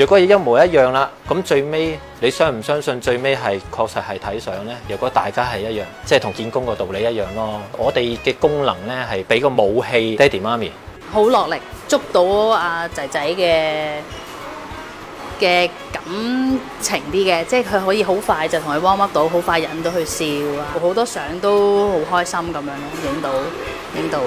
如果一模一樣啦，咁最尾你相唔相信最尾係確實係睇相呢？如果大家係一樣，即係同見工個道理一樣咯。我哋嘅功能呢係俾個武器爹哋媽咪，好落力捉到阿仔仔嘅感情啲嘅，即係佢可以好快就同佢 warm up 到，好快引到佢笑啊！好多相都好開心咁樣咯，影到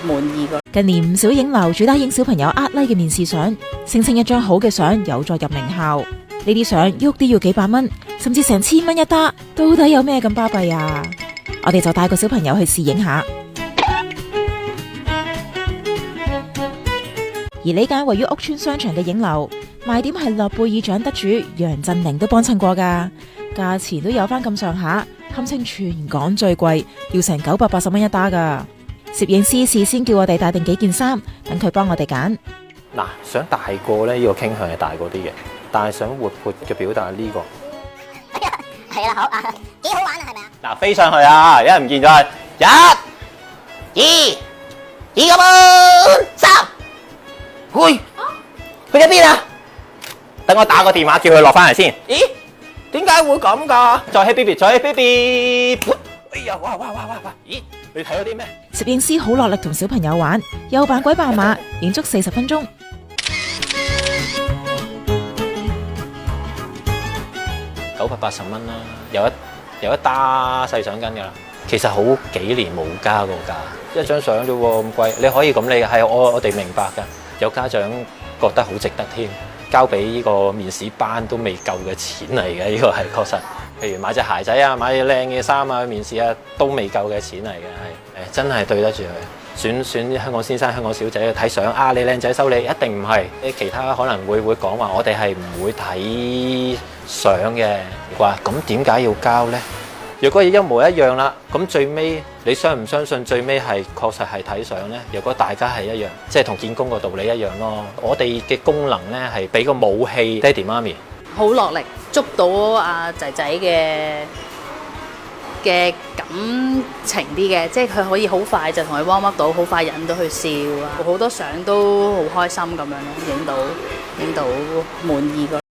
滿意個。近年唔少影樓主打影小朋友呃 like 嘅面試相，聲稱一張好嘅相有助入名校。呢啲相喐啲要幾百蚊，甚至成1000蚊一打，到底有咩咁巴閉啊？我哋就帶個小朋友去試影下。而呢間位於屋村商場嘅影樓，賣點係諾貝爾獎得主楊振寧都幫襯過㗎，價錢都有翻咁上下，堪稱全港最貴，要成980蚊一打㗎。攝影師事先叫我哋帶定幾件衫，等佢幫我哋揀。嗱，想大個呢，呢個傾向係大個啲嘅，但係想活潑嘅表達呢個。係啦，好啊，幾好玩啊，係咪啊？嗱，飛上去啊！有人唔見咗，一、二個半、3，去咗邊啊？等我打個電話叫佢落翻嚟先。咦？點解會咁㗎？再起 BB， 再起 BB。哎呀！哇！咦？你睇到啲咩？攝影師好落力同小朋友玩，又扮鬼扮馬，影足40分鐘。980蚊啦，有一打細相巾㗎啦。其實好幾年冇加過價，一張相啫喎，咁貴。你可以咁理解，係我哋明白㗎。有家長覺得好值得添，交俾呢個面試班都未夠嘅錢嚟嘅，呢個係確實。譬如買隻鞋仔啊，買隻靚嘅衫啊，去面試啊，都未夠嘅錢嚟嘅，係真係對得住佢。選香港先生、香港小姐去睇相啊，你靚仔收你，一定唔係。其他可能會講話，我哋係唔會睇相嘅啩，咁點解要交呢？如果一模一樣啦，咁最尾你相唔相信最尾係確實係睇相呢？如果大家係一樣，即係同見工個道理一樣咯。我哋嘅功能呢係俾個武器爹哋媽咪，好落力捉到阿仔仔嘅感情啲嘅，即係佢可以好快就同佢 warm up 到，好快引到佢笑啊！好多相都好開心咁樣咯，影到滿意個。